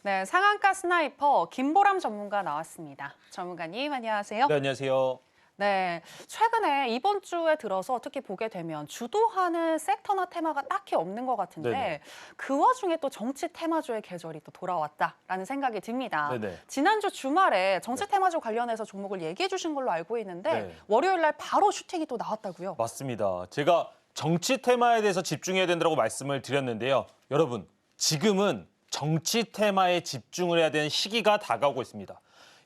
네, 상한가 스나이퍼 김보람 전문가 나왔습니다. 전문가님, 안녕하세요. 네, 안녕하세요. 네, 최근에 이번 주에 들어서 특히 보게 되면 주도하는 섹터나 테마가 딱히 없는 것 같은데 네네. 그 와중에 또 정치 테마주의 계절이 또 돌아왔다라는 생각이 듭니다. 네네. 지난주 주말에 정치 테마주 관련해서 종목을 얘기해 주신 걸로 알고 있는데 네. 월요일 날 바로 슈팅이 또 나왔다고요? 맞습니다. 제가 정치 테마에 대해서 집중해야 된다고 말씀을 드렸는데요. 여러분, 지금은 정치 테마에 집중을 해야 되는 시기가 다가오고 있습니다.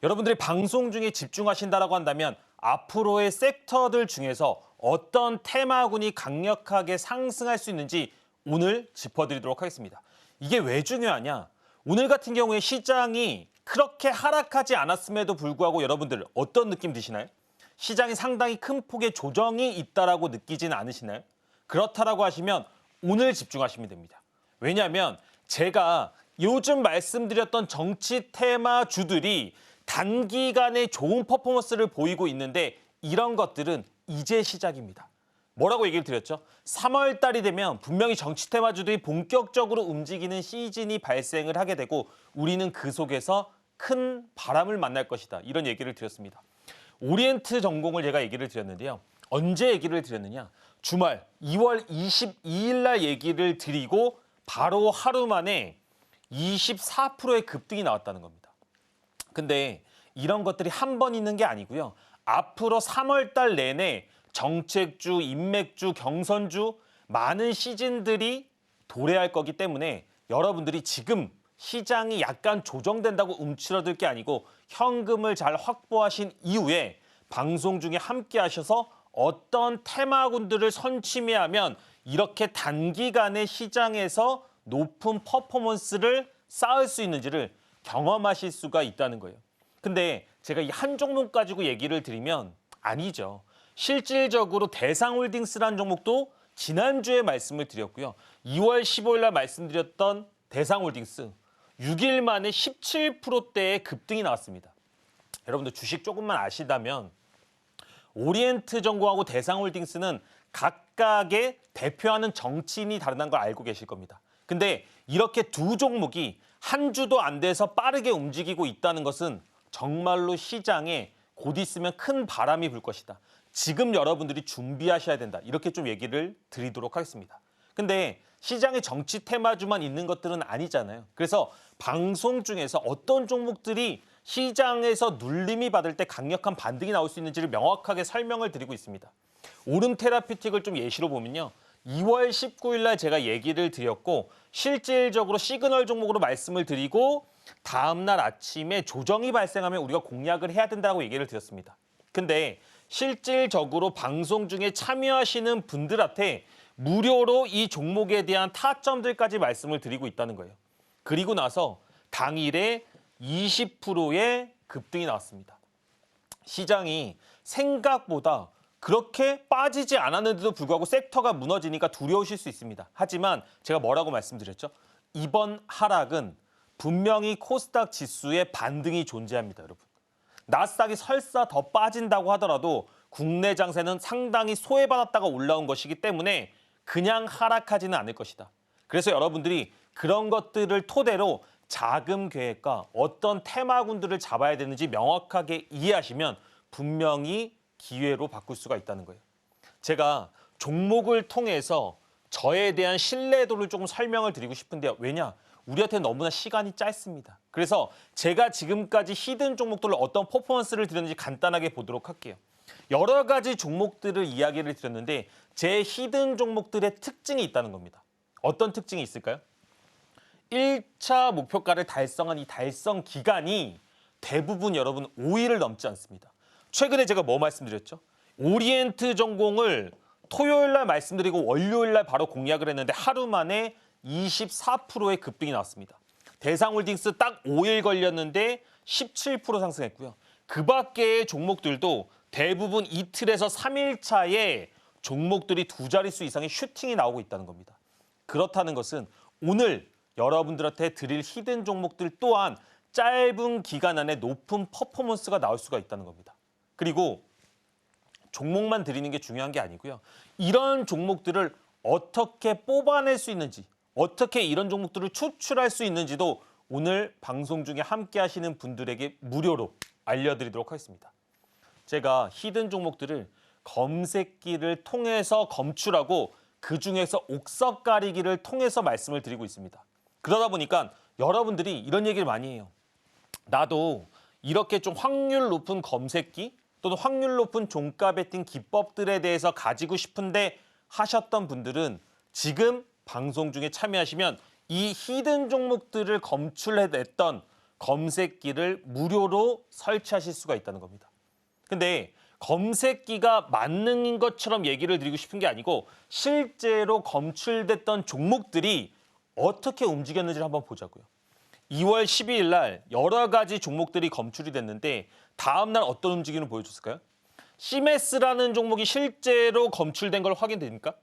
여러분들이 방송 중에 집중하신다라고 한다면 앞으로의 섹터들 중에서 어떤 테마군이 강력하게 상승할 수 있는지 오늘 짚어드리도록 하겠습니다. 이게 왜 중요하냐? 오늘 같은 경우에 시장이 그렇게 하락하지 않았음에도 불구하고 여러분들 어떤 느낌 드시나요? 시장이 상당히 큰 폭의 조정이 있다라고 느끼지는 않으시나요? 그렇다라고 하시면 오늘 집중하시면 됩니다. 왜냐하면 제가 요즘 말씀드렸던 정치 테마주들이 단기간에 좋은 퍼포먼스를 보이고 있는데 이런 것들은 이제 시작입니다. 뭐라고 얘기를 드렸죠? 3월 달이 되면 분명히 정치 테마주들이 본격적으로 움직이는 시즌이 발생을 하게 되고 우리는 그 속에서 큰 바람을 만날 것이다. 이런 얘기를 드렸습니다. 오리엔트 전공을 제가 얘기를 드렸는데요. 언제 얘기를 드렸느냐? 주말 2월 22일 날 얘기를 드리고 바로 하루 만에 24%의 급등이 나왔다는 겁니다. 근데 이런 것들이 한 번 있는 게 아니고요. 앞으로 3월 달 내내 정책주, 인맥주, 경선주 많은 시즌들이 도래할 거기 때문에 여러분들이 지금 시장이 약간 조정된다고 움츠러들 게 아니고 현금을 잘 확보하신 이후에 방송 중에 함께 하셔서 어떤 테마군들을 선취매하면 이렇게 단기간에 시장에서 높은 퍼포먼스를 쌓을 수 있는지를 경험하실 수가 있다는 거예요. 근데 제가 이 한 종목 가지고 얘기를 드리면 아니죠. 실질적으로 대상홀딩스라는 종목도 지난주에 말씀을 드렸고요. 2월 15일 날 말씀드렸던 대상홀딩스 6일 만에 17%대의 급등이 나왔습니다. 여러분들 주식 조금만 아시다면 오리엔트 전공하고 대상홀딩스는 각각의 대표하는 정치인이 다르다는 걸 알고 계실 겁니다. 근데 이렇게 두 종목이 한 주도 안 돼서 빠르게 움직이고 있다는 것은 정말로 시장에 곧 있으면 큰 바람이 불 것이다. 지금 여러분들이 준비하셔야 된다. 이렇게 좀 얘기를 드리도록 하겠습니다. 근데 시장에 정치 테마주만 있는 것들은 아니잖아요. 그래서 방송 중에서 어떤 종목들이 시장에서 눌림이 받을 때 강력한 반등이 나올 수 있는지를 명확하게 설명을 드리고 있습니다. 오름 테라피틱을 좀 예시로 보면요. 2월 19일 날 제가 얘기를 드렸고 실질적으로 시그널 종목으로 말씀을 드리고 다음 날 아침에 조정이 발생하면 우리가 공략을 해야 된다고 얘기를 드렸습니다. 근데 실질적으로 방송 중에 참여하시는 분들한테 무료로 이 종목에 대한 타점들까지 말씀을 드리고 있다는 거예요. 그리고 나서 당일에 20%의 급등이 나왔습니다. 시장이 생각보다 그렇게 빠지지 않았는데도 불구하고 섹터가 무너지니까 두려우실 수 있습니다. 하지만 제가 뭐라고 말씀드렸죠? 이번 하락은 분명히 코스닥 지수의 반등이 존재합니다, 여러분. 나스닥이 설사 더 빠진다고 하더라도 국내 장세는 상당히 소외받았다가 올라온 것이기 때문에 그냥 하락하지는 않을 것이다. 그래서 여러분들이 그런 것들을 토대로 자금 계획과 어떤 테마군들을 잡아야 되는지 명확하게 이해하시면 분명히 기회로 바꿀 수가 있다는 거예요. 제가 종목을 통해서 저에 대한 신뢰도를 조금 설명을 드리고 싶은데요. 왜냐? 우리한테 너무나 시간이 짧습니다. 그래서 제가 지금까지 히든 종목들로 어떤 퍼포먼스를 드렸는지 간단하게 보도록 할게요. 여러 가지 종목들을 이야기를 드렸는데 제 히든 종목들의 특징이 있다는 겁니다. 어떤 특징이 있을까요? 1차 목표가를 달성한 이 달성 기간이 대부분 여러분 5일을 넘지 않습니다. 최근에 제가 뭐 말씀드렸죠? 오리엔트 전공을 토요일 날 말씀드리고 월요일 날 바로 공략을 했는데 하루 만에 24%의 급등이 나왔습니다. 대상홀딩스 딱 5일 걸렸는데 17% 상승했고요. 그 밖의 종목들도 대부분 이틀에서 3일 차에 종목들이 두 자릿수 이상의 슈팅이 나오고 있다는 겁니다. 그렇다는 것은 오늘 여러분들한테 드릴 히든 종목들 또한 짧은 기간 안에 높은 퍼포먼스가 나올 수가 있다는 겁니다. 그리고 종목만 드리는 게 중요한 게 아니고요. 이런 종목들을 어떻게 뽑아낼 수 있는지, 어떻게 이런 종목들을 추출할 수 있는지도 오늘 방송 중에 함께 하시는 분들에게 무료로 알려드리도록 하겠습니다. 제가 히든 종목들을 검색기를 통해서 검출하고 그중에서 옥석 가리기를 통해서 말씀을 드리고 있습니다. 그러다 보니까 여러분들이 이런 얘기를 많이 해요. 나도 이렇게 좀 확률 높은 검색기 또는 확률 높은 종가 베팅 기법들에 대해서 가지고 싶은데 하셨던 분들은 지금 방송 중에 참여하시면 이 히든 종목들을 검출해냈던 검색기를 무료로 설치하실 수가 있다는 겁니다. 근데 검색기가 만능인 것처럼 얘기를 드리고 싶은 게 아니고 실제로 검출됐던 종목들이 어떻게 움직였는지를 한번 보자고요. 2월 12일 날 여러 가지 종목들이 검출이 됐는데 다음 날 어떤 움직임을 보여줬을까요? 시메스라는 종목이 실제로 검출된 걸 확인됩니까?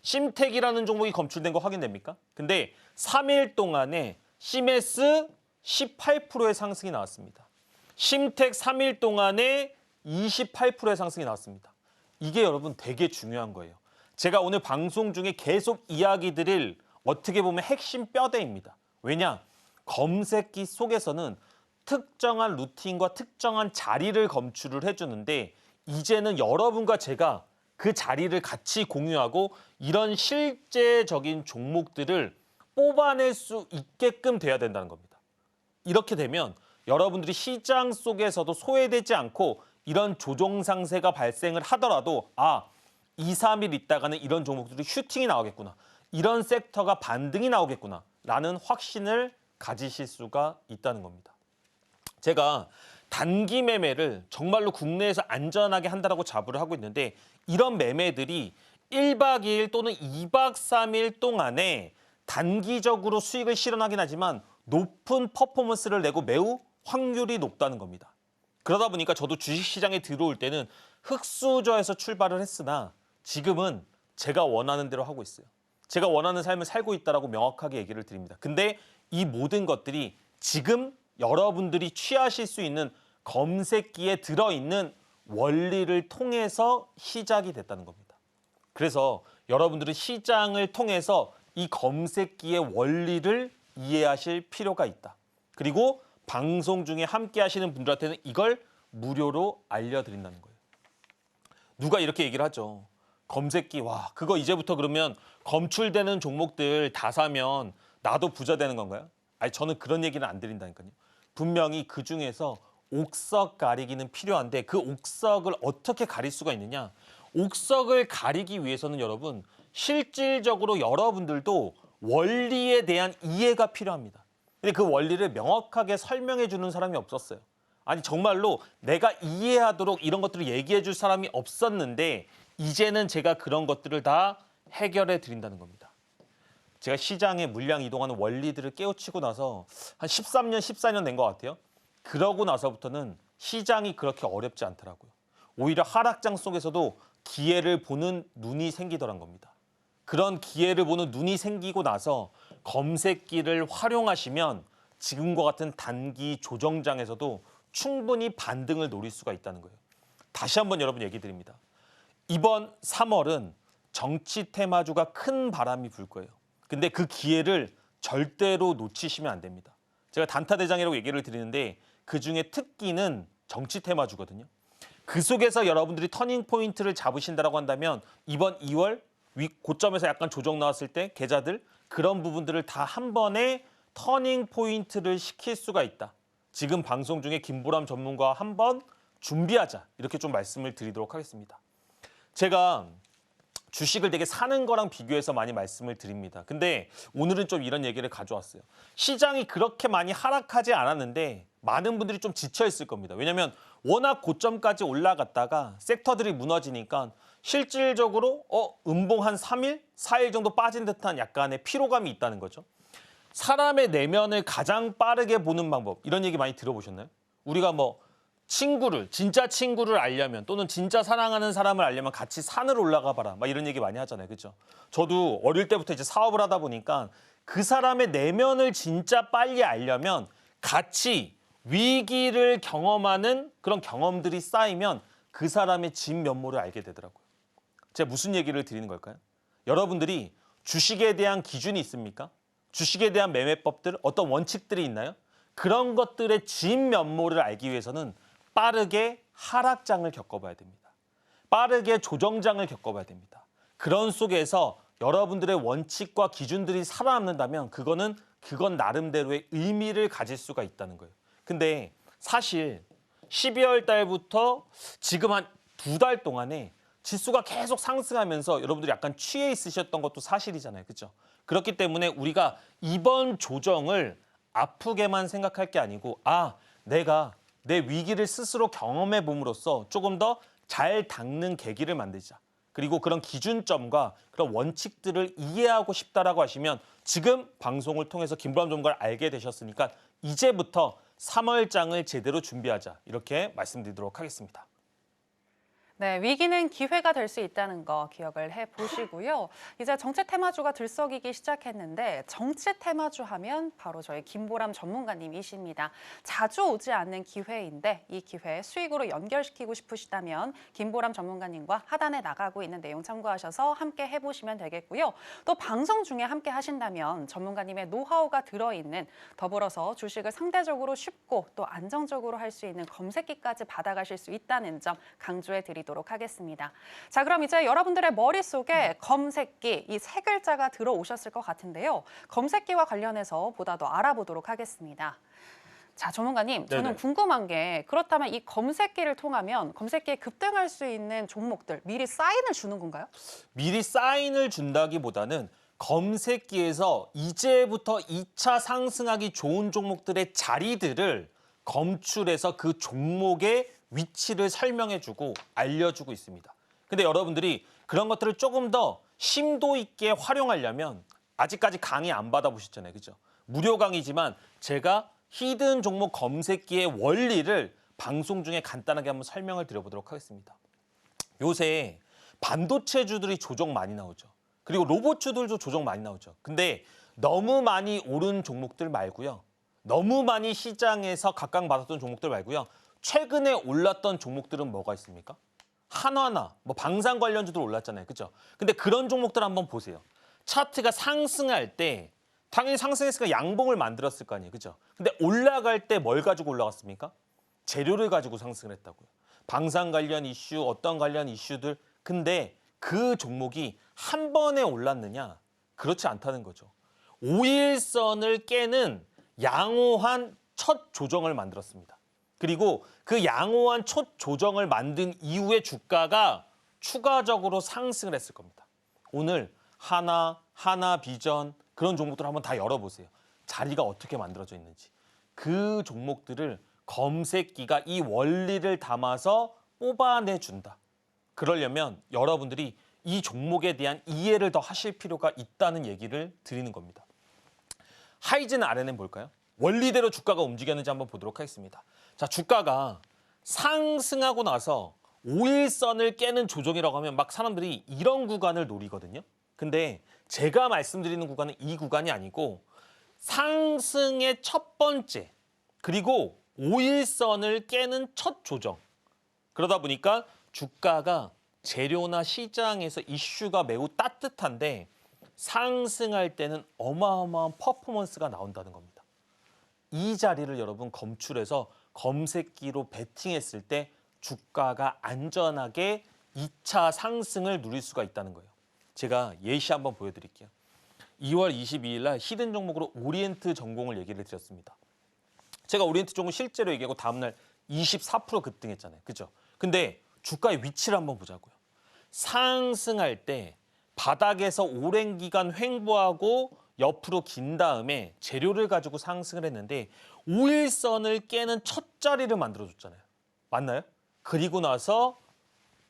심텍이라는 종목이 검출된 거 확인됩니까? 근데 3일 동안에 시메스 18%의 상승이 나왔습니다. 심텍 3일 동안에 28%의 상승이 나왔습니다. 이게 여러분 되게 중요한 거예요. 제가 오늘 방송 중에 계속 이야기 드릴 어떻게 보면 핵심 뼈대입니다. 왜냐? 검색기 속에서는 특정한 루틴과 특정한 자리를 검출을 해주는데 이제는 여러분과 제가 그 자리를 같이 공유하고 이런 실제적인 종목들을 뽑아낼 수 있게끔 돼야 된다는 겁니다. 이렇게 되면 여러분들이 시장 속에서도 소외되지 않고 이런 조정 상세가 발생을 하더라도 2, 3일 있다가는 이런 종목들이 슈팅이 나오겠구나. 이런 섹터가 반등이 나오겠구나. 라는 확신을 가지실 수가 있다는 겁니다. 제가 단기 매매를 정말로 국내에서 안전하게 한다라고 자부를 하고 있는데 이런 매매들이 1박 2일 또는 2박 3일 동안에 단기적으로 수익을 실현하긴 하지만 높은 퍼포먼스를 내고 매우 확률이 높다는 겁니다. 그러다 보니까 저도 주식시장에 들어올 때는 흑수저에서 출발을 했으나 지금은 제가 원하는 대로 하고 있어요. 제가 원하는 삶을 살고 있다라고 명확하게 얘기를 드립니다. 근데 이 모든 것들이 지금 여러분들이 취하실 수 있는 검색기에 들어있는 원리를 통해서 시작이 됐다는 겁니다. 그래서 여러분들은 시장을 통해서 이 검색기의 원리를 이해하실 필요가 있다. 그리고 방송 중에 함께 하시는 분들한테는 이걸 무료로 알려드린다는 거예요. 누가 이렇게 얘기를 하죠. 검색기, 그거 이제부터 그러면 검출되는 종목들 다 사면 나도 부자 되는 건가요? 아니, 저는 그런 얘기는 안 드린다니까요. 분명히 그중에서 옥석 가리기는 필요한데 그 옥석을 어떻게 가릴 수가 있느냐? 옥석을 가리기 위해서는 여러분, 실질적으로 여러분들도 원리에 대한 이해가 필요합니다. 근데 그 원리를 명확하게 설명해 주는 사람이 없었어요. 아니 정말로 내가 이해하도록 이런 것들을 얘기해 줄 사람이 없었는데 이제는 제가 그런 것들을 다 해결해 드린다는 겁니다. 제가 시장에 물량 이동하는 원리들을 깨우치고 나서 한 13년, 14년 된 것 같아요. 그러고 나서부터는 시장이 그렇게 어렵지 않더라고요. 오히려 하락장 속에서도 기회를 보는 눈이 생기더란 겁니다. 그런 기회를 보는 눈이 생기고 나서 검색기를 활용하시면 지금과 같은 단기 조정장에서도 충분히 반등을 노릴 수가 있다는 거예요. 다시 한번 여러분 얘기 드립니다. 이번 3월은 정치 테마주가 큰 바람이 불 거예요. 근데 그 기회를 절대로 놓치시면 안 됩니다. 제가 단타대장이라고 얘기를 드리는데 그중에 특기는 정치 테마주거든요. 그 속에서 여러분들이 터닝 포인트를 잡으신다고 한다면 이번 2월 고점에서 약간 조정 나왔을 때 계좌들 그런 부분들을 다 한 번에 터닝 포인트를 시킬 수가 있다. 지금 방송 중에 김보람 전문가와 한번 준비하자 이렇게 좀 말씀을 드리도록 하겠습니다. 제가 주식을 되게 사는 거랑 비교해서 많이 말씀을 드립니다. 근데 오늘은 좀 이런 얘기를 가져왔어요. 시장이 그렇게 많이 하락하지 않았는데 많은 분들이 좀 지쳐 있을 겁니다. 왜냐하면 워낙 고점까지 올라갔다가 섹터들이 무너지니까 실질적으로 음봉 한 3일, 4일 정도 빠진 듯한 약간의 피로감이 있다는 거죠. 사람의 내면을 가장 빠르게 보는 방법 이런 얘기 많이 들어보셨나요? 우리가 진짜 친구를 알려면 또는 진짜 사랑하는 사람을 알려면 같이 산을 올라가 봐라. 막 이런 얘기 많이 하잖아요. 그렇죠? 저도 어릴 때부터 이제 사업을 하다 보니까 그 사람의 내면을 진짜 빨리 알려면 같이 위기를 경험하는 그런 경험들이 쌓이면 그 사람의 진면모를 알게 되더라고요. 제가 무슨 얘기를 드리는 걸까요? 여러분들이 주식에 대한 기준이 있습니까? 주식에 대한 매매법들, 어떤 원칙들이 있나요? 그런 것들의 진면모를 알기 위해서는 빠르게 하락장을 겪어봐야 됩니다. 빠르게 조정장을 겪어봐야 됩니다. 그런 속에서 여러분들의 원칙과 기준들이 살아남는다면 그건 나름대로의 의미를 가질 수가 있다는 거예요. 근데 사실 12월 달부터 지금 한 2달 동안에 지수가 계속 상승하면서 여러분들이 약간 취해 있으셨던 것도 사실이잖아요. 그렇죠? 그렇기 때문에 우리가 이번 조정을 아프게만 생각할 게 아니고 내가 내 위기를 스스로 경험해 봄으로써 조금 더 잘 닦는 계기를 만들자. 그리고 그런 기준점과 그런 원칙들을 이해하고 싶다라고 하시면 지금 방송을 통해서 김보람 전문가를 알게 되셨으니까 이제부터 3월장을 제대로 준비하자. 이렇게 말씀드리도록 하겠습니다. 네, 위기는 기회가 될 수 있다는 거 기억을 해보시고요. 이제 정치 테마주가 들썩이기 시작했는데 정치 테마주 하면 바로 저희 김보람 전문가님이십니다. 자주 오지 않는 기회인데 이 기회 수익으로 연결시키고 싶으시다면 김보람 전문가님과 하단에 나가고 있는 내용 참고하셔서 함께 해보시면 되겠고요. 또 방송 중에 함께 하신다면 전문가님의 노하우가 들어있는 더불어서 주식을 상대적으로 쉽고 또 안정적으로 할 수 있는 검색기까지 받아가실 수 있다는 점 강조해 드리도록 하겠습니다. 자, 그럼 이제 여러분들의 머릿속에 검색기 이 세 글자가 들어오셨을 것 같은데요. 검색기와 관련해서 보다 더 알아보도록 하겠습니다. 자, 전문가님, 저는 네네. 궁금한 게 그렇다면 이 검색기를 통하면 검색기에 급등할 수 있는 종목들 미리 사인을 주는 건가요? 미리 사인을 준다기보다는 검색기에서 이제부터 2차 상승하기 좋은 종목들의 자리들을 검출해서 그 종목의 위치를 설명해주고 알려주고 있습니다. 근데 여러분들이 그런 것들을 조금 더 심도 있게 활용하려면 아직까지 강의 안 받아보셨잖아요. 그죠? 무료 강의지만 제가 히든 종목 검색기의 원리를 방송 중에 간단하게 한번 설명을 드려보도록 하겠습니다. 요새 반도체주들이 조정 많이 나오죠. 그리고 로봇주들도 조정 많이 나오죠. 근데 너무 많이 오른 종목들 말고요. 너무 많이 시장에서 각광받았던 종목들 말고요. 최근에 올랐던 종목들은 뭐가 있습니까? 한화나 뭐 방산 관련주들 올랐잖아요. 그렇죠? 근데 그런 종목들 한번 보세요. 차트가 상승할 때 당연히 상승했으니까 양봉을 만들었을 거 아니에요. 그렇죠? 근데 올라갈 때 뭘 가지고 올라갔습니까? 재료를 가지고 상승을 했다고요. 방산 관련 이슈, 어떤 관련 이슈들. 근데 그 종목이 한 번에 올랐느냐? 그렇지 않다는 거죠. 5일선을 깨는 양호한 첫 조정을 만들었습니다. 그리고 그 양호한 첫 조정을 만든 이후에 주가가 추가적으로 상승을 했을 겁니다. 오늘 하나비전 그런 종목들 한번 다 열어보세요. 자리가 어떻게 만들어져 있는지. 그 종목들을 검색기가 이 원리를 담아서 뽑아내준다. 그러려면 여러분들이 이 종목에 대한 이해를 더 하실 필요가 있다는 얘기를 드리는 겁니다. 하이즈는 RNN 볼까요? 원리대로 주가가 움직였는지 한번 보도록 하겠습니다. 자, 주가가 상승하고 나서 5일선을 깨는 조정이라고 하면 막 사람들이 이런 구간을 노리거든요. 근데 제가 말씀드리는 구간은 이 구간이 아니고 상승의 첫 번째 그리고 5일선을 깨는 첫 조정. 그러다 보니까 주가가 재료나 시장에서 이슈가 매우 따뜻한데 상승할 때는 어마어마한 퍼포먼스가 나온다는 겁니다. 이 자리를 여러분 검출해서 검색기로 베팅했을 때 주가가 안전하게 2차 상승을 누릴 수가 있다는 거예요. 제가 예시 한번 보여드릴게요. 2월 22일 날 히든 종목으로 오리엔트 전공을 얘기를 드렸습니다. 제가 오리엔트 종목 실제로 얘기하고 다음날 24% 급등했잖아요. 그죠? 근데 주가의 위치를 한번 보자고요. 상승할 때 바닥에서 오랜 기간 횡보하고 옆으로 긴 다음에 재료를 가지고 상승을 했는데 5일선을 깨는 첫 자리를 만들어줬잖아요. 맞나요? 그리고 나서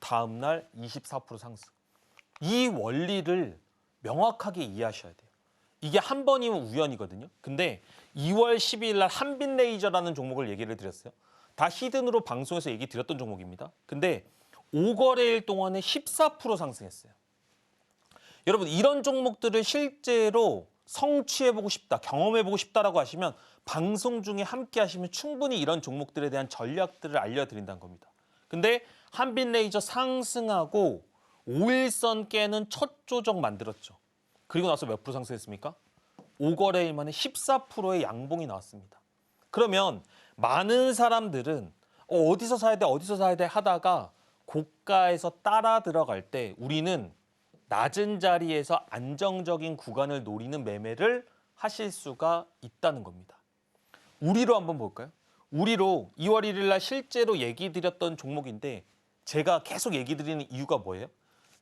다음날 24% 상승. 이 원리를 명확하게 이해하셔야 돼요. 이게 한 번이면 우연이거든요. 근데 2월 12일 날 한빛레이저라는 종목을 얘기를 드렸어요. 다 히든으로 방송에서 얘기 드렸던 종목입니다. 근데 5거래일 동안에 14% 상승했어요. 여러분 이런 종목들을 실제로 성취해보고 싶다, 경험해보고 싶다라고 하시면 방송 중에 함께 하시면 충분히 이런 종목들에 대한 전략들을 알려드린다는 겁니다. 근데 한빛레이저 상승하고 5일선 깨는 첫 조정 만들었죠. 그리고 나서 몇 프로 상승했습니까? 5거래일 만에 14%의 양봉이 나왔습니다. 그러면 많은 사람들은 어디서 사야 돼, 어디서 사야 돼 하다가 고가에서 따라 들어갈 때 우리는 낮은 자리에서 안정적인 구간을 노리는 매매를 하실 수가 있다는 겁니다. 우리로 한번 볼까요? 우리로 2월 1일 날 실제로 얘기 드렸던 종목인데 제가 계속 얘기 드리는 이유가 뭐예요?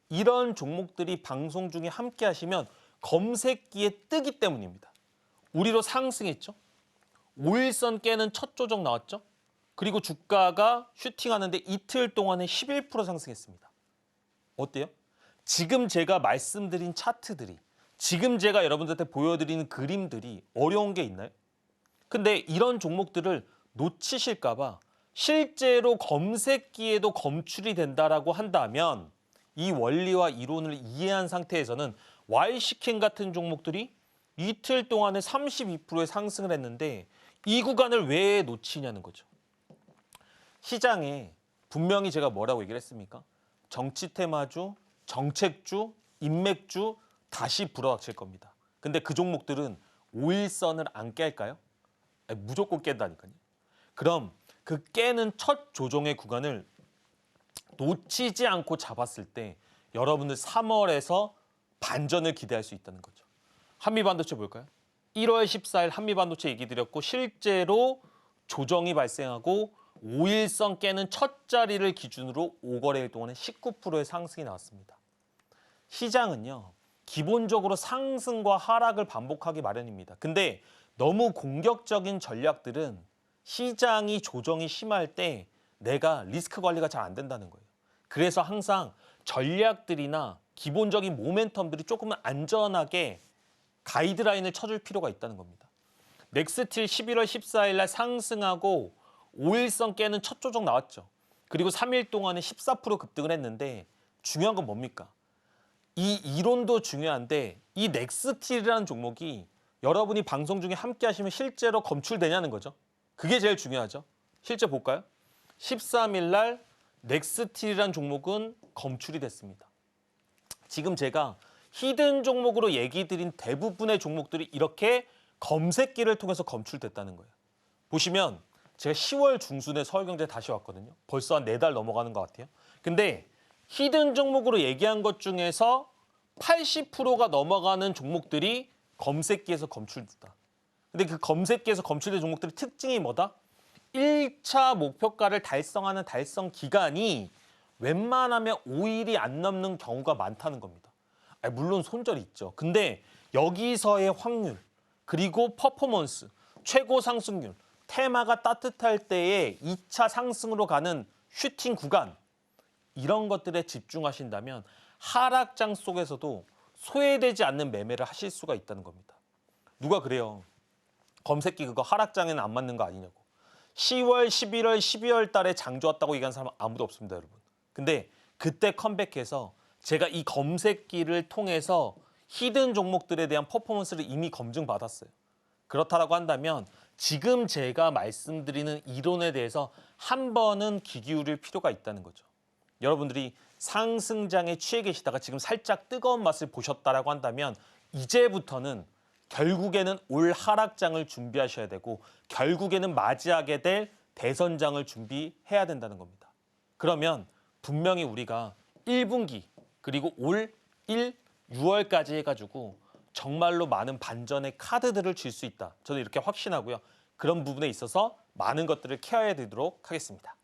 이런 종목들이 방송 중에 함께 하시면 검색기에 뜨기 때문입니다. 우리로 상승했죠? 5일선 깨는 첫 조정 나왔죠? 그리고 주가가 슈팅하는데 이틀 동안에 11% 상승했습니다. 어때요? 지금 제가 말씀드린 차트들이, 지금 제가 여러분들한테 보여드리는 그림들이 어려운 게 있나요? 근데 이런 종목들을 놓치실까 봐 실제로 검색기에도 검출이 된다라고 한다면 이 원리와 이론을 이해한 상태에서는 Y시킨 같은 종목들이 이틀 동안에 32%의 상승을 했는데 이 구간을 왜 놓치냐는 거죠. 시장에 분명히 제가 뭐라고 얘기를 했습니까? 정치 테마주, 정책주, 인맥주 다시 불어닥칠 겁니다. 근데 그 종목들은 5일선을 안 깰까요? 아니, 무조건 깬다니까요. 그럼 그 깨는 첫 조정의 구간을 놓치지 않고 잡았을 때 여러분들 3월에서 반전을 기대할 수 있다는 거죠. 한미반도체 볼까요? 1월 14일 한미반도체 얘기 드렸고 실제로 조정이 발생하고 5일선 깨는 첫 자리를 기준으로 5거래일 동안에 19%의 상승이 나왔습니다. 시장은요. 기본적으로 상승과 하락을 반복하기 마련입니다. 근데 너무 공격적인 전략들은 시장이 조정이 심할 때 내가 리스크 관리가 잘 안 된다는 거예요. 그래서 항상 전략들이나 기본적인 모멘텀들이 조금은 안전하게 가이드라인을 쳐줄 필요가 있다는 겁니다. 넥스틸 11월 14일 날 상승하고 5일선 깨는 첫 조정 나왔죠. 그리고 3일 동안에 14% 급등을 했는데 중요한 건 뭡니까? 이 이론도 중요한데 이 넥스틸이라는 종목이 여러분이 방송 중에 함께 하시면 실제로 검출되냐는 거죠. 그게 제일 중요하죠. 실제 볼까요? 13일 날 넥스틸이라는 종목은 검출이 됐습니다. 지금 제가 히든 종목으로 얘기 드린 대부분의 종목들이 이렇게 검색기를 통해서 검출됐다는 거예요. 보시면 제가 10월 중순에 서울경제 다시 왔거든요. 벌써 한 4달 넘어가는 것 같아요. 근데 히든 종목으로 얘기한 것 중에서 80%가 넘어가는 종목들이 검색기에서 검출됐다. 근데 그 검색기에서 검출된 종목들의 특징이 뭐다? 1차 목표가를 달성하는 달성 기간이 웬만하면 5일이 안 넘는 경우가 많다는 겁니다. 물론 손절이 있죠. 근데 여기서의 확률, 그리고 퍼포먼스, 최고 상승률, 테마가 따뜻할 때의 2차 상승으로 가는 슈팅 구간, 이런 것들에 집중하신다면 하락장 속에서도 소외되지 않는 매매를 하실 수가 있다는 겁니다. 누가 그래요? 검색기 그거 하락장에는 안 맞는 거 아니냐고. 10월, 11월, 12월 달에 장 좋았다고 얘기한 사람은 아무도 없습니다, 여러분. 근데 그때 컴백해서 제가 이 검색기를 통해서 히든 종목들에 대한 퍼포먼스를 이미 검증받았어요. 그렇다라고 한다면 지금 제가 말씀드리는 이론에 대해서 한 번은 귀 기울일 필요가 있다는 거죠. 여러분들이 상승장에 취해 계시다가 지금 살짝 뜨거운 맛을 보셨다라고 한다면 이제부터는 결국에는 올 하락장을 준비하셔야 되고 결국에는 맞이하게 될 대선장을 준비해야 된다는 겁니다. 그러면 분명히 우리가 1분기 그리고 올 6월까지 해가지고 정말로 많은 반전의 카드들을 줄 수 있다. 저는 이렇게 확신하고요. 그런 부분에 있어서 많은 것들을 케어해 드리도록 하겠습니다.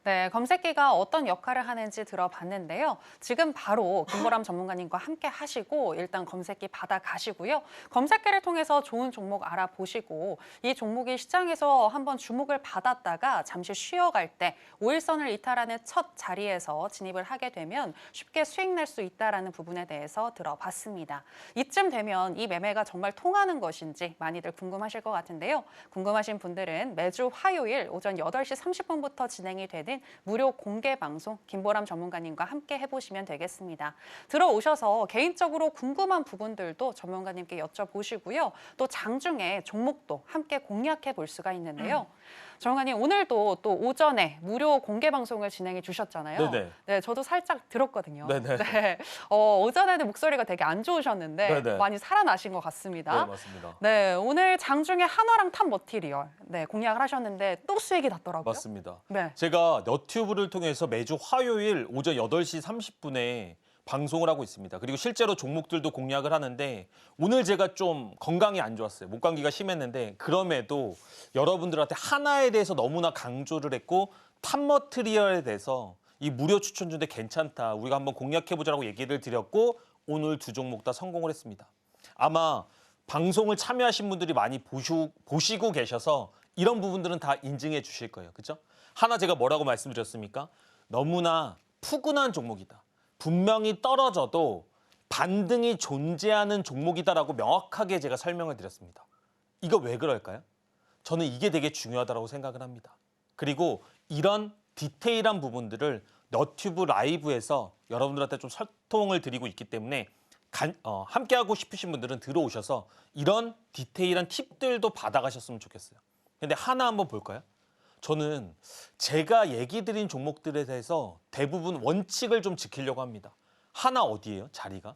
네, 검색기가 어떤 역할을 하는지 들어봤는데요. 지금 바로 김보람 전문가님과 함께 하시고 일단 검색기 받아가시고요. 검색기를 통해서 좋은 종목 알아보시고 이 종목이 시장에서 한번 주목을 받았다가 잠시 쉬어갈 때 5일선을 이탈하는 첫 자리에서 진입을 하게 되면 쉽게 수익 낼 수 있다는 부분에 대해서 들어봤습니다. 이쯤 되면 이 매매가 정말 통하는 것인지 많이들 궁금하실 것 같은데요. 궁금하신 분들은 매주 화요일 오전 8시 30분부터 진행이 되는 진행되는 무료 공개 방송 김보람 전문가님과 함께 해보시면 되겠습니다. 들어오셔서 개인적으로 궁금한 부분들도 전문가님께 여쭤보시고요. 또 장중에 종목도 함께 공략해 볼 수가 있는데요. 전문가님, 오늘도 또 오전에 무료 공개 방송을 진행해 주셨잖아요. 네네. 네, 저도 살짝 들었거든요. 네네. 네, 오전에는 목소리가 되게 안 좋으셨는데 네네. 많이 살아나신 것 네, 같습니다. 맞습니다. 네, 오늘 장중에 한화랑 탑 머티리얼 공략을 하셨는데 또 수익이 났더라고요. 맞습니다. 네. 제가 너튜브를 통해서 매주 화요일 오전 8시 30분에 방송을 하고 있습니다. 그리고 실제로 종목들도 공략을 하는데 오늘 제가 좀 건강이 안 좋았어요. 목감기가 심했는데 그럼에도 여러분들한테 하나에 대해서 너무나 강조를 했고 탑머트리얼에 대해서 이 무료 추천 중에 괜찮다. 우리가 한번 공략해보자라고 얘기를 드렸고 오늘 두 종목 다 성공을 했습니다. 아마 방송을 참여하신 분들이 많이 보시고 계셔서 이런 부분들은 다 인증해 주실 거예요. 그렇죠? 하나 제가 뭐라고 말씀드렸습니까? 너무나 푸근한 종목이다. 분명히 떨어져도 반등이 존재하는 종목이다라고 명확하게 제가 설명을 드렸습니다. 이거 왜 그럴까요? 저는 이게 되게 중요하다고 생각을 합니다. 그리고 이런 디테일한 부분들을 너튜브 라이브에서 여러분들한테 좀 소통을 드리고 있기 때문에 함께하고 싶으신 분들은 들어오셔서 이런 디테일한 팁들도 받아가셨으면 좋겠어요. 근데 하나 한번 볼까요? 저는 제가 얘기 드린 종목들에 대해서 대부분 원칙을 좀 지키려고 합니다. 하나 어디예요? 자리가?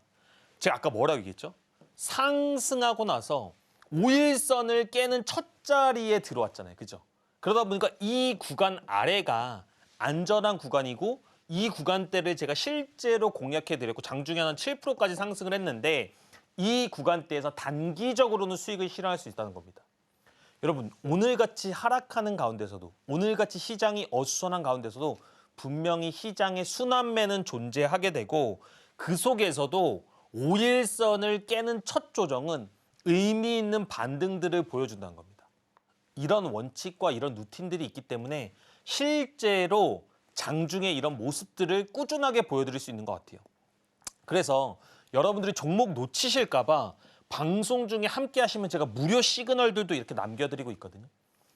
제가 아까 뭐라고 얘기했죠? 상승하고 나서 5일선을 깨는 첫 자리에 들어왔잖아요. 그죠? 그러다 보니까 이 구간 아래가 안전한 구간이고 이 구간대를 제가 실제로 공략해드렸고 장중에 한 7%까지 상승을 했는데 이 구간대에서 단기적으로는 수익을 실현할 수 있다는 겁니다. 여러분 오늘같이 하락하는 가운데서도 오늘같이 시장이 어수선한 가운데서도 분명히 시장의 순환매는 존재하게 되고 그 속에서도 5일선을 깨는 첫 조정은 의미 있는 반등들을 보여준다는 겁니다. 이런 원칙과 이런 루틴들이 있기 때문에 실제로 장중에 이런 모습들을 꾸준하게 보여드릴 수 있는 것 같아요. 그래서 여러분들이 종목 놓치실까 봐 방송 중에 함께 하시면 제가 무료 시그널들도 이렇게 남겨드리고 있거든요.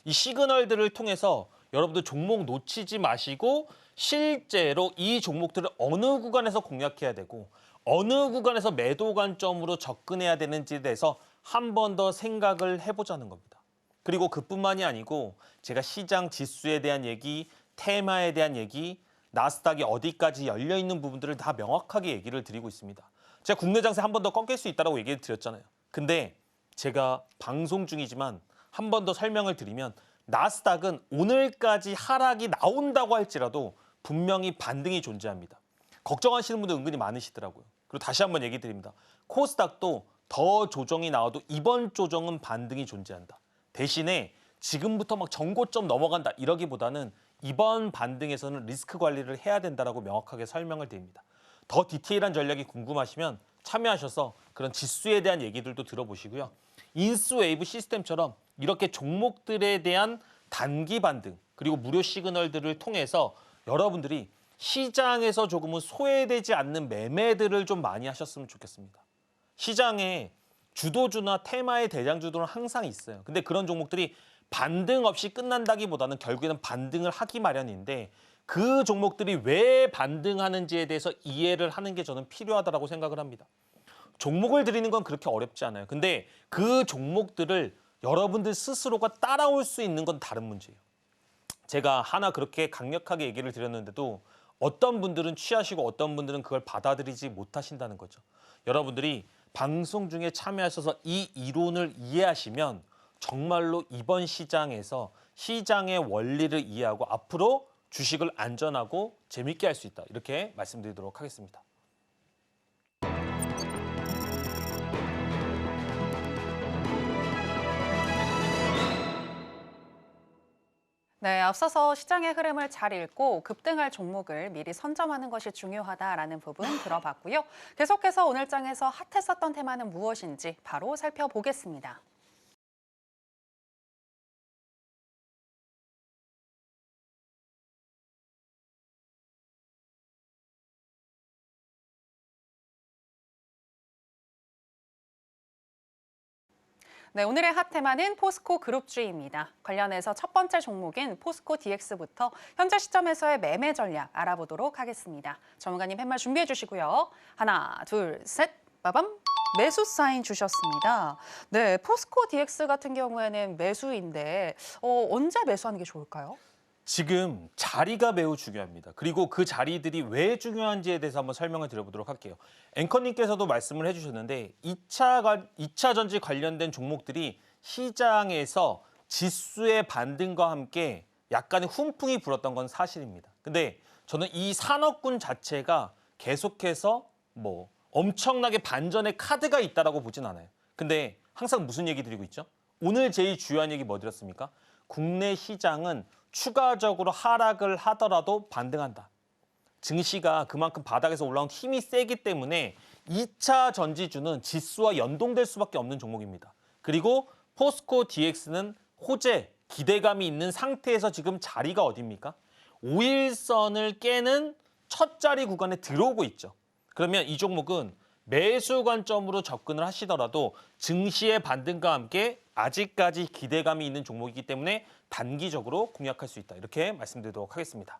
이 시그널들을 통해서 여러분들 종목 놓치지 마시고 실제로 이 종목들을 어느 구간에서 공략해야 되고 어느 구간에서 매도 관점으로 접근해야 되는지에 대해서 한 번 더 생각을 해보자는 겁니다. 그리고 그뿐만이 아니고 제가 시장 지수에 대한 얘기, 테마에 대한 얘기, 나스닥이 어디까지 열려있는 부분들을 다 명확하게 얘기를 드리고 있습니다. 제가 국내 장세 한 번 더 꺾일 수 있다고 얘기를 드렸잖아요. 근데 제가 방송 중이지만 한 번 더 설명을 드리면 나스닥은 오늘까지 하락이 나온다고 할지라도 분명히 반등이 존재합니다. 걱정하시는 분들 은근히 많으시더라고요. 그리고 다시 한번 얘기 드립니다. 코스닥도 더 조정이 나와도 이번 조정은 반등이 존재한다. 대신에 지금부터 막 정고점 넘어간다 이러기보다는 이번 반등에서는 리스크 관리를 해야 된다라고 명확하게 설명을 드립니다. 더 디테일한 전략이 궁금하시면 참여하셔서 그런 지수에 대한 얘기들도 들어보시고요. 인스웨이브 시스템처럼 이렇게 종목들에 대한 단기 반등 그리고 무료 시그널들을 통해서 여러분들이 시장에서 조금은 소외되지 않는 매매들을 좀 많이 하셨으면 좋겠습니다. 시장에 주도주나 테마의 대장주들은 항상 있어요. 근데 그런 종목들이 반등 없이 끝난다기보다는 결국에는 반등을 하기 마련인데 그 종목들이 왜 반등하는지에 대해서 이해를 하는 게 저는 필요하다고 생각을 합니다. 종목을 드리는 건 그렇게 어렵지 않아요. 근데 그 종목들을 여러분들 스스로가 따라올 수 있는 건 다른 문제예요. 제가 하나 그렇게 강력하게 얘기를 드렸는데도 어떤 분들은 취하시고 어떤 분들은 그걸 받아들이지 못하신다는 거죠. 여러분들이 방송 중에 참여하셔서 이 이론을 이해하시면 정말로 이번 시장에서 시장의 원리를 이해하고 앞으로 주식을 안전하고 재밌게 할 수 있다. 이렇게 말씀드리도록 하겠습니다. 네, 앞서서 시장의 흐름을 잘 읽고 급등할 종목을 미리 선점하는 것이 중요하다라는 부분 들어봤고요. 계속해서 오늘 장에서 핫했었던 테마는 무엇인지 바로 살펴보겠습니다. 네, 오늘의 핫테마는 포스코 그룹주입니다. 관련해서 첫 번째 종목인 포스코 DX부터 현재 시점에서의 매매 전략 알아보도록 하겠습니다. 전문가님 팻말 준비해 주시고요. 하나, 둘, 셋, 빠밤! 매수 사인 주셨습니다. 네, 포스코 DX 같은 경우에는 매수인데 언제 매수하는 게 좋을까요? 지금 자리가 매우 중요합니다. 그리고 그 자리들이 왜 중요한지에 대해서 한번 설명을 드려보도록 할게요. 앵커님께서도 말씀을 해주셨는데 2차 전지 관련된 종목들이 시장에서 지수의 반등과 함께 약간의 훈풍이 불었던 건 사실입니다. 근데 저는 이 산업군 자체가 계속해서 엄청나게 반전의 카드가 있다라고 보진 않아요. 근데 항상 무슨 얘기 드리고 있죠? 오늘 제일 중요한 얘기 뭐 드렸습니까? 국내 시장은 추가적으로 하락을 하더라도 반등한다. 증시가 그만큼 바닥에서 올라온 힘이 세기 때문에 2차 전지주는 지수와 연동될 수밖에 없는 종목입니다. 그리고 포스코 DX는 호재, 기대감이 있는 상태에서 지금 자리가 어디입니까? 5일선을 깨는 첫 자리 구간에 들어오고 있죠. 그러면 이 종목은 매수 관점으로 접근을 하시더라도 증시의 반등과 함께 아직까지 기대감이 있는 종목이기 때문에 단기적으로 공략할 수 있다. 이렇게 말씀드리도록 하겠습니다.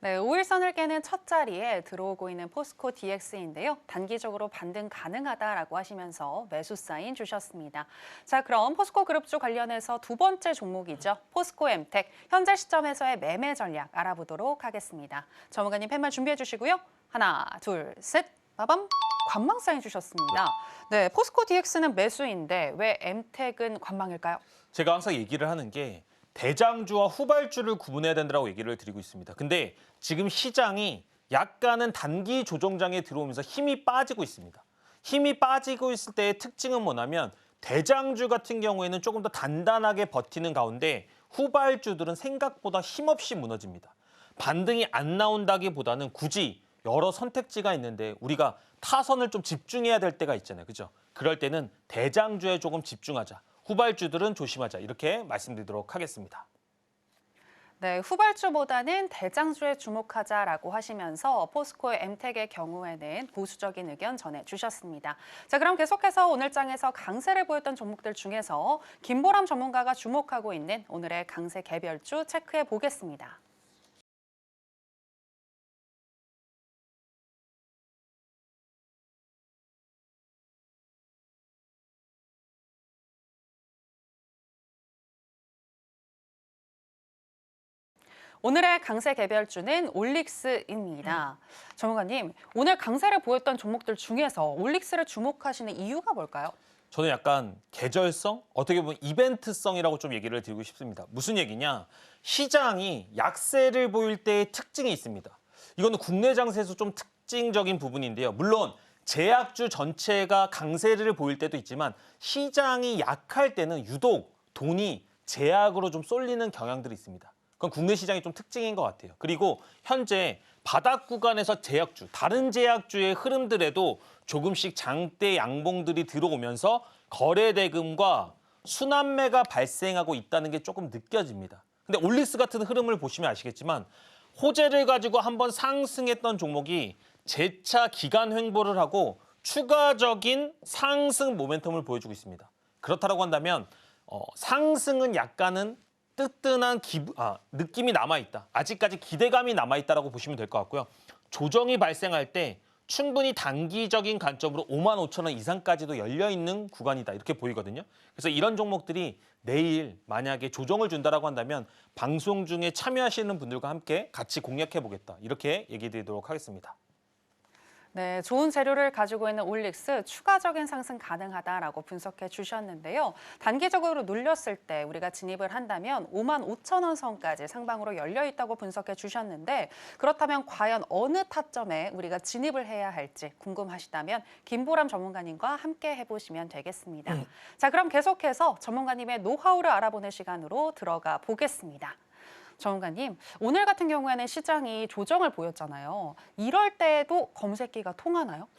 네, 5일선을 깨는 첫 자리에 들어오고 있는 포스코 DX인데요. 단기적으로 반등 가능하다라고 하시면서 매수 사인 주셨습니다. 자, 그럼 포스코 그룹주 관련해서 두 번째 종목이죠. 포스코 엠텍 현재 시점에서의 매매 전략 알아보도록 하겠습니다. 전문가님 팻말 준비해 주시고요. 하나, 둘, 셋, 빠밤! 관망 사인 주셨습니다. 네, 포스코 DX는 매수인데 왜 엠텍은 관망일까요? 제가 항상 얘기를 하는 게 대장주와 후발주를 구분해야 된다고 얘기를 드리고 있습니다. 근데 지금 시장이 약간은 단기 조정장에 들어오면서 힘이 빠지고 있습니다. 힘이 빠지고 있을 때의 특징은 뭐냐면 대장주 같은 경우에는 조금 더 단단하게 버티는 가운데 후발주들은 생각보다 힘없이 무너집니다. 반등이 안 나온다기보다는 굳이 여러 선택지가 있는데 우리가 타선을 좀 집중해야 될 때가 있잖아요. 그죠? 그럴 때는 대장주에 조금 집중하자. 후발주들은 조심하자. 이렇게 말씀드리도록 하겠습니다. 네, 후발주보다는 대장주에 주목하자라고 하시면서 포스코의 엠텍의 경우에는 보수적인 의견 전해주셨습니다. 자, 그럼 계속해서 오늘 장에서 강세를 보였던 종목들 중에서 김보람 전문가가 주목하고 있는 오늘의 강세 개별주 체크해 보겠습니다. 오늘의 강세 개별주는 올릭스입니다. 전문가님, 오늘 강세를 보였던 종목들 중에서 올릭스를 주목하시는 이유가 뭘까요? 저는 약간 계절성, 어떻게 보면 이벤트성이라고 좀 얘기를 드리고 싶습니다. 무슨 얘기냐? 시장이 약세를 보일 때의 특징이 있습니다. 이거는 국내 장세에서 좀 특징적인 부분인데요. 물론 제약주 전체가 강세를 보일 때도 있지만 시장이 약할 때는 유독 돈이 제약으로 좀 쏠리는 경향들이 있습니다. 그건 국내 시장의 좀 특징인 것 같아요. 그리고 현재 바닥 구간에서 제약주, 다른 제약주의 흐름들에도 조금씩 장대 양봉들이 들어오면서 거래 대금과 순환매가 발생하고 있다는 게 조금 느껴집니다. 근데 올릭스 같은 흐름을 보시면 아시겠지만 호재를 가지고 한번 상승했던 종목이 재차 기간 횡보를 하고 추가적인 상승 모멘텀을 보여주고 있습니다. 그렇다고 한다면 상승은 약간은 뜨뜻한 느낌이 남아있다. 아직까지 기대감이 남아있다라고 보시면 될 것 같고요. 조정이 발생할 때 충분히 단기적인 관점으로 55,000원 이상까지도 열려있는 구간이다. 이렇게 보이거든요. 그래서 이런 종목들이 내일 만약에 조정을 준다라고 한다면 방송 중에 참여하시는 분들과 함께 같이 공략해보겠다. 이렇게 얘기 드리도록 하겠습니다. 네, 좋은 재료를 가지고 있는 올릭스 추가적인 상승 가능하다라고 분석해 주셨는데요. 단기적으로 눌렸을 때 우리가 진입을 한다면 55,000원 선까지 상방으로 열려 있다고 분석해 주셨는데 그렇다면 과연 어느 타점에 우리가 진입을 해야 할지 궁금하시다면 김보람 전문가님과 함께 해보시면 되겠습니다. 자, 그럼 계속해서 전문가님의 노하우를 알아보는 시간으로 들어가 보겠습니다. 전문가님, 오늘 같은 경우에는 시장이 조정을 보였잖아요. 이럴 때에도 검색기가 통하나요?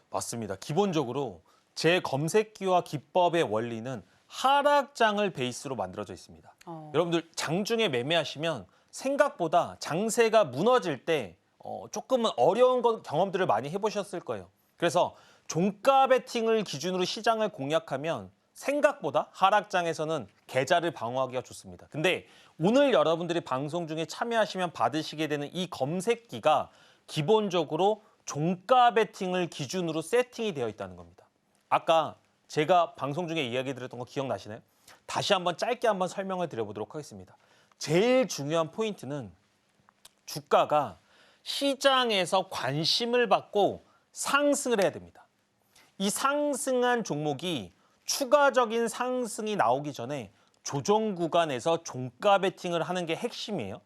맞습니다. 기본적으로 제 검색기와 기법의 원리는 하락장을 베이스로 만들어져 있습니다. 여러분들 장중에 매매하시면 생각보다 장세가 무너질 때 조금은 어려운 경험들을 많이 해보셨을 거예요. 그래서 종가 베팅을 기준으로 시장을 공략하면 생각보다 하락장에서는 계좌를 방어하기가 좋습니다. 근데 오늘 여러분들이 방송 중에 참여하시면 받으시게 되는 이 검색기가 기본적으로 종가 베팅을 기준으로 세팅이 되어 있다는 겁니다. 아까 제가 방송 중에 이야기 드렸던 거 기억나시나요? 다시 한번 짧게 한번 설명을 드려보도록 하겠습니다. 제일 중요한 포인트는 주가가 시장에서 관심을 받고 상승을 해야 됩니다. 이 상승한 종목이 추가적인 상승이 나오기 전에 조정 구간에서 종가 베팅을 하는 게 핵심이에요.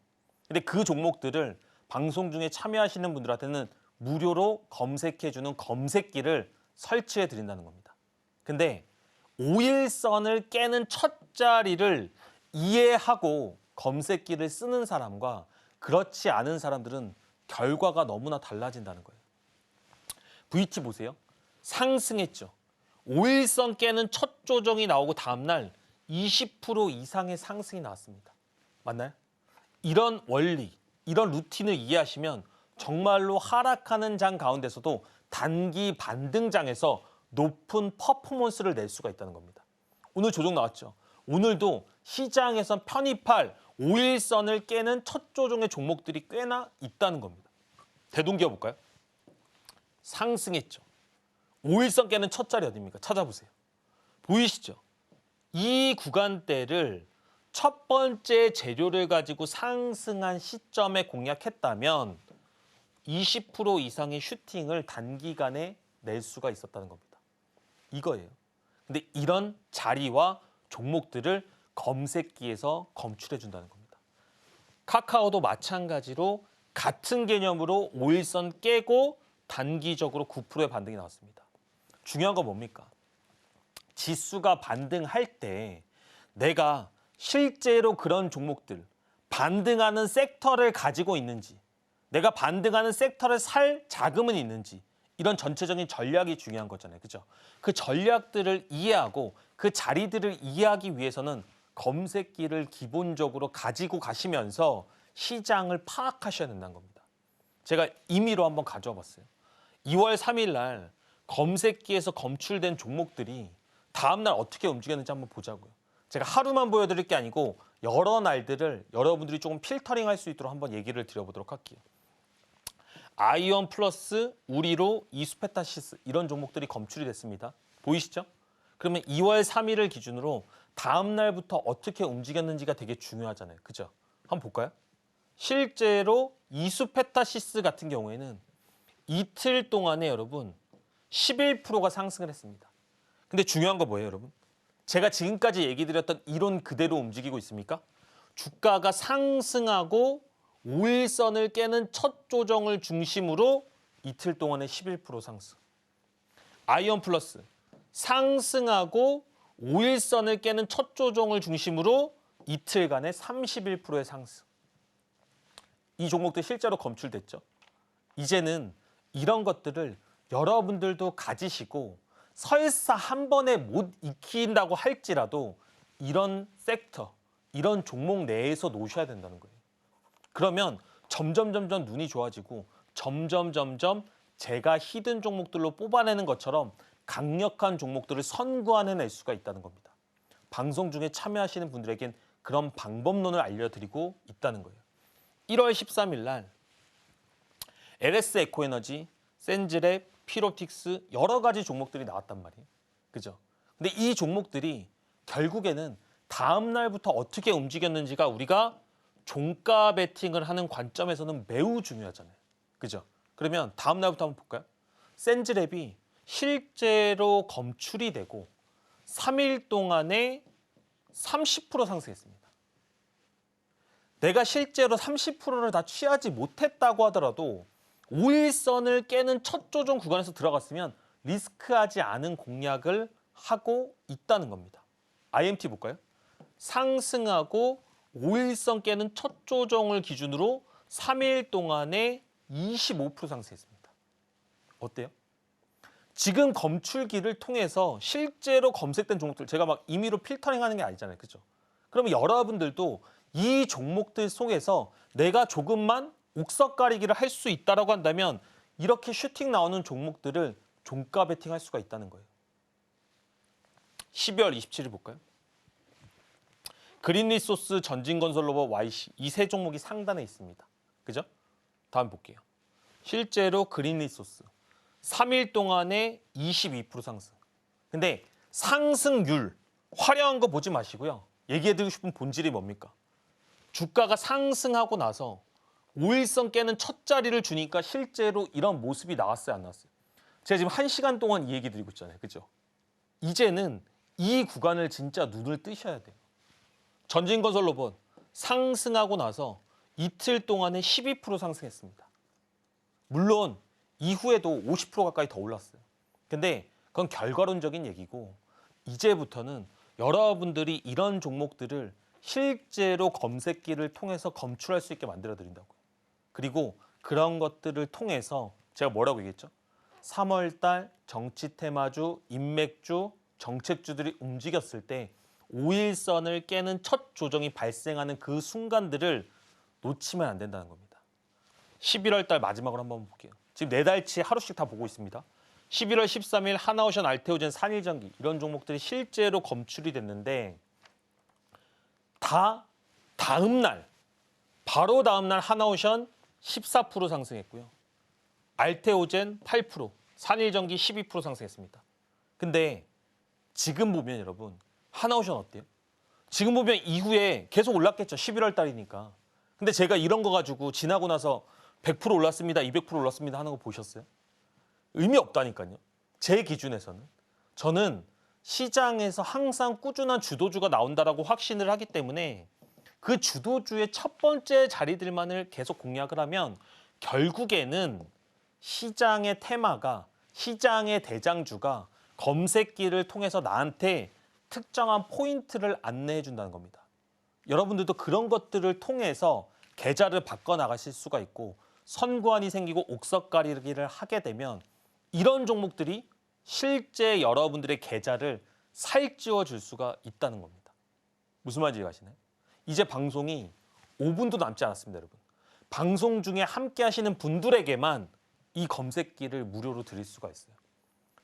근데 그 종목들을 방송 중에 참여하시는 분들한테는 무료로 검색해주는 검색기를 설치해 드린다는 겁니다. 근데 5일선을 깨는 첫 자리를 이해하고 검색기를 쓰는 사람과 그렇지 않은 사람들은 결과가 너무나 달라진다는 거예요. VT 보세요. 상승했죠. 5일선 깨는 첫 조정이 나오고 다음날 20% 이상의 상승이 나왔습니다. 맞나요? 이런 원리, 이런 루틴을 이해하시면 정말로 하락하는 장 가운데서도 단기 반등장에서 높은 퍼포먼스를 낼 수가 있다는 겁니다. 오늘 조정 나왔죠. 오늘도 시장에선 편입할 5일선을 깨는 첫 조정의 종목들이 꽤나 있다는 겁니다. 대동기업 볼까요? 상승했죠. 5일선 깨는 첫 자리 어디입니까? 찾아보세요. 보이시죠? 이 구간대를 첫 번째 재료를 가지고 상승한 시점에 공략했다면 20% 이상의 슈팅을 단기간에 낼 수가 있었다는 겁니다. 이거예요. 근데 이런 자리와 종목들을 검색기에서 검출해 준다는 겁니다. 카카오도 마찬가지로 같은 개념으로 5일선 깨고 단기적으로 9%의 반등이 나왔습니다. 중요한 건 뭡니까? 지수가 반등할 때 내가 실제로 그런 종목들, 반등하는 섹터를 가지고 있는지, 내가 반등하는 섹터를 살 자금은 있는지, 이런 전체적인 전략이 중요한 거잖아요. 그죠? 그 전략들을 이해하고 그 자리들을 이해하기 위해서는 검색기를 기본적으로 가지고 가시면서 시장을 파악하셔야 된다는 겁니다. 제가 임의로 한번 가져와 봤어요. 2월 3일 날 검색기에서 검출된 종목들이 다음날 어떻게 움직였는지 한번 보자고요. 제가 하루만 보여드릴 게 아니고 여러 날들을 여러분들이 조금 필터링할 수 있도록 한번 얘기를 드려보도록 할게요. 아이온 플러스, 우리로, 이수페타시스 이런 종목들이 검출이 됐습니다. 보이시죠? 그러면 2월 3일을 기준으로 다음 날부터 어떻게 움직였는지가 되게 중요하잖아요. 그죠? 한번 볼까요? 실제로 이수페타시스 같은 경우에는 이틀 동안에 여러분 11%가 상승을 했습니다. 근데 중요한 거 뭐예요, 여러분? 제가 지금까지 얘기 드렸던 이론 그대로 움직이고 있습니까? 주가가 상승하고 5일선을 깨는 첫 조정을 중심으로 이틀 동안에 11% 상승. 아이온 플러스 상승하고 5일선을 깨는 첫 조정을 중심으로 이틀간에 31%의 상승. 이 종목도 실제로 검출됐죠. 이제는 이런 것들을 여러분들도 가지시고 설사 한 번에 못 익힌다고 할지라도 이런 섹터, 이런 종목 내에서 놓으셔야 된다는 거예요. 그러면 점점 눈이 좋아지고 점점 제가 히든 종목들로 뽑아내는 것처럼 강력한 종목들을 선구해낼 수가 있다는 겁니다. 방송 중에 참여하시는 분들에겐 그런 방법론을 알려드리고 있다는 거예요. 1월 13일 날 LS 에코에너지, 센즈랩, 피로틱스 여러 가지 종목들이 나왔단 말이에요. 그죠? 근데 이 종목들이 결국에는 다음 날부터 어떻게 움직였는지가 우리가 종가 베팅을 하는 관점에서는 매우 중요하잖아요. 그죠? 그러면 다음 날부터 한번 볼까요? 센즈랩이 실제로 검출이 되고 3일 동안에 30% 상승했습니다. 내가 실제로 30%를 다 취하지 못했다고 하더라도 5일선을 깨는 첫 조정 구간에서 들어갔으면 리스크하지 않은 공략을 하고 있다는 겁니다. IMT 볼까요? 상승하고 5일선 깨는 첫 조정을 기준으로 3일 동안에 25% 상승했습니다. 어때요? 지금 검출기를 통해서 실제로 검색된 종목들, 제가 막 임의로 필터링하는 게 아니잖아요. 그죠? 그러면 여러분들도 이 종목들 속에서 내가 조금만 옥석 가리기를 할 수 있다라고 한다면 이렇게 슈팅 나오는 종목들을 종가 베팅할 수가 있다는 거예요. 12월 27일 볼까요? 그린리소스, 전진건설로봇, YC 이 세 종목이 상단에 있습니다. 그죠? 다음 볼게요. 실제로 그린리소스 3일 동안에 22% 상승. 근데 상승률 화려한 거 보지 마시고요. 얘기해드리고 싶은 본질이 뭡니까? 주가가 상승하고 나서 5일선 깨는 첫 자리를 주니까 실제로 이런 모습이 나왔어요, 안 나왔어요? 제가 지금 1시간 동안 이 얘기 드리고 있잖아요. 그죠? 이제는 이 구간을 진짜 눈을 뜨셔야 돼요. 전진건설로봇 상승하고 나서 이틀 동안에 12% 상승했습니다. 물론 이후에도 50% 가까이 더 올랐어요. 근데 그건 결과론적인 얘기고 이제부터는 여러분들이 이런 종목들을 실제로 검색기를 통해서 검출할 수 있게 만들어 드린다고요. 그리고 그런 것들을 통해서 제가 뭐라고 얘기했죠? 3월 달 정치 테마주, 인맥주, 정책주들이 움직였을 때 5일선을 깨는 첫 조정이 발생하는 그 순간들을 놓치면 안 된다는 겁니다. 11월 달 마지막으로 한번 볼게요. 지금 4달치 하루씩 다 보고 있습니다. 11월 13일 하나오션, 알테오젠, 산일전기 이런 종목들이 실제로 검출이 됐는데 다 다음 날 바로 다음 날 하나오션 14% 상승했고요. 알테오젠 8%, 산일전기 12% 상승했습니다. 근데 지금 보면 여러분 하나오션 어때요? 지금 보면 이후에 계속 올랐겠죠. 11월 달이니까. 근데 제가 이런 거 가지고 지나고 나서 100% 올랐습니다. 200% 올랐습니다 하는 거 보셨어요? 의미 없다니까요. 제 기준에서는. 저는 시장에서 항상 꾸준한 주도주가 나온다라고 확신을 하기 때문에 그 주도주의 첫 번째 자리들만을 계속 공략을 하면 결국에는 시장의 테마가, 시장의 대장주가 검색기를 통해서 나한테 특정한 포인트를 안내해 준다는 겁니다. 여러분들도 그런 것들을 통해서 계좌를 바꿔나가실 수가 있고 선구안이 생기고 옥석가리기를 하게 되면 이런 종목들이 실제 여러분들의 계좌를 살찌워 줄 수가 있다는 겁니다. 무슨 말인지 이해가시나요? 이제 방송이 5분도 남지 않았습니다, 여러분. 방송 중에 함께 하시는 분들에게만 이 검색기를 무료로 드릴 수가 있어요.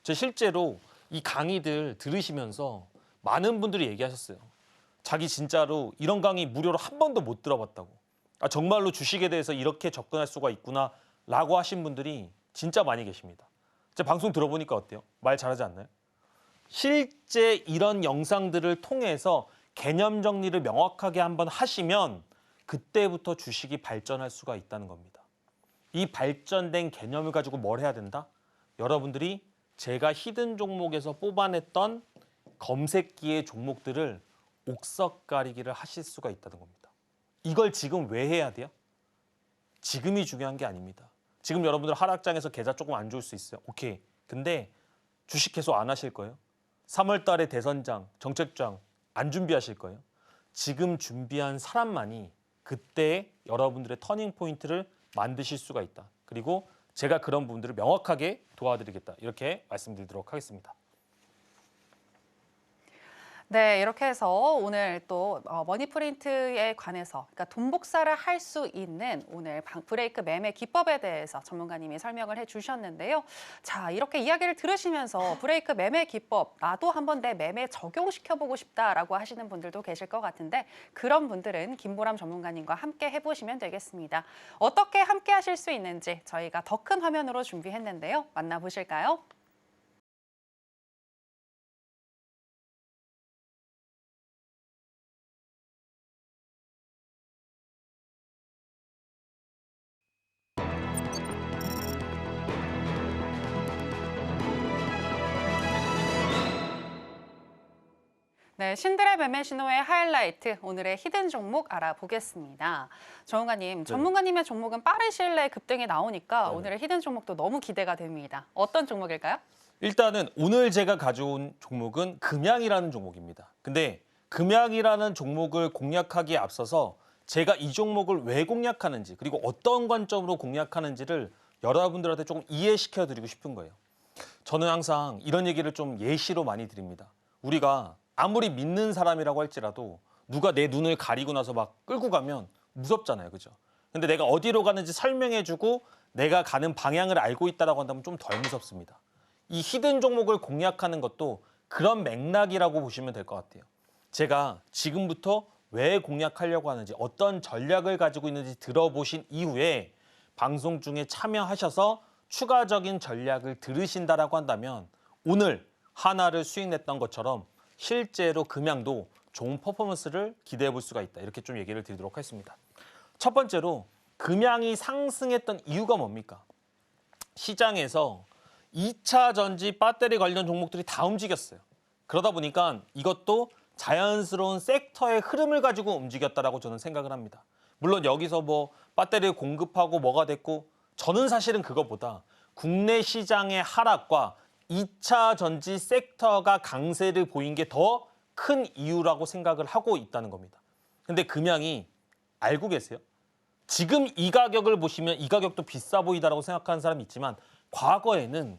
저 실제로 이 강의들 들으시면서 많은 분들이 얘기하셨어요. 자기 진짜로 이런 강의 무료로 한 번도 못 들어봤다고. 아, 정말로 주식에 대해서 이렇게 접근할 수가 있구나 라고 하신 분들이 진짜 많이 계십니다. 제 방송 들어보니까 어때요? 말 잘하지 않나요? 실제 이런 영상들을 통해서 개념 정리를 명확하게 한번 하시면 그때부터 주식이 발전할 수가 있다는 겁니다. 이 발전된 개념을 가지고 뭘 해야 된다? 여러분들이 제가 히든 종목에서 뽑아냈던 검색기의 종목들을 옥석 가리기를 하실 수가 있다는 겁니다. 이걸 지금 왜 해야 돼요? 지금이 중요한 게 아닙니다. 지금 여러분들 하락장에서 계좌 조금 안 좋을 수 있어요. 오케이. 근데 주식 계속 안 하실 거예요? 3월 달에 대선장, 정책장 안 준비하실 거예요? 지금 준비한 사람만이 그때 여러분들의 터닝 포인트를 만드실 수가 있다. 그리고 제가 그런 부분들을 명확하게 도와드리겠다. 이렇게 말씀드리도록 하겠습니다. 네, 이렇게 해서 오늘 또 머니프린트에 관해서 그러니까 돈 복사를 할 수 있는 오늘 브레이크 매매 기법에 대해서 전문가님이 설명을 해주셨는데요. 자, 이렇게 이야기를 들으시면서 브레이크 매매 기법 나도 한번 내 매매 적용시켜보고 싶다라고 하시는 분들도 계실 것 같은데 그런 분들은 김보람 전문가님과 함께 해보시면 되겠습니다. 어떻게 함께 하실 수 있는지 저희가 더 큰 화면으로 준비했는데요. 만나보실까요? 네, 신들의 매매 신호의 하이라이트, 오늘의 히든 종목 알아보겠습니다. 정은가님, 전문가님의 종목은 빠른 시일 내에 급등이 나오니까 오늘의 히든 종목도 너무 기대가 됩니다. 어떤 종목일까요? 일단은 오늘 제가 가져온 종목은 금양이라는 종목입니다. 근데 금양이라는 종목을 공략하기에 앞서서 제가 이 종목을 왜 공략하는지 그리고 어떤 관점으로 공략하는지를 여러분들한테 조금 이해시켜 드리고 싶은 거예요. 저는 항상 이런 얘기를 좀 예시로 많이 드립니다. 우리가 아무리 믿는 사람이라고 할지라도 누가 내 눈을 가리고 나서 막 끌고 가면 무섭잖아요. 그죠? 근데 내가 어디로 가는지 설명해주고 내가 가는 방향을 알고 있다라고 한다면 좀 덜 무섭습니다. 이 히든 종목을 공략하는 것도 그런 맥락이라고 보시면 될 것 같아요. 제가 지금부터 왜 공략하려고 하는지 어떤 전략을 가지고 있는지 들어보신 이후에 방송 중에 참여하셔서 추가적인 전략을 들으신다라고 한다면 오늘 하나를 수익 냈던 것처럼 실제로 금양도 좋은 퍼포먼스를 기대해 볼 수가 있다. 이렇게 좀 얘기를 드리도록 하겠습니다. 첫 번째로 금양이 상승했던 이유가 뭡니까? 시장에서 2차 전지 배터리 관련 종목들이 다 움직였어요. 그러다 보니까 이것도 자연스러운 섹터의 흐름을 가지고 움직였다라고 저는 생각을 합니다. 물론 여기서 뭐 배터리를 공급하고 뭐가 됐고 저는 사실은 그것보다 국내 시장의 하락과 2차 전지 섹터가 강세를 보인 게 더 큰 이유라고 생각을 하고 있다는 겁니다. 근데 금양이 알고 계세요? 지금 이 가격을 보시면 이 가격도 비싸 보이다라고 생각하는 사람이 있지만 과거에는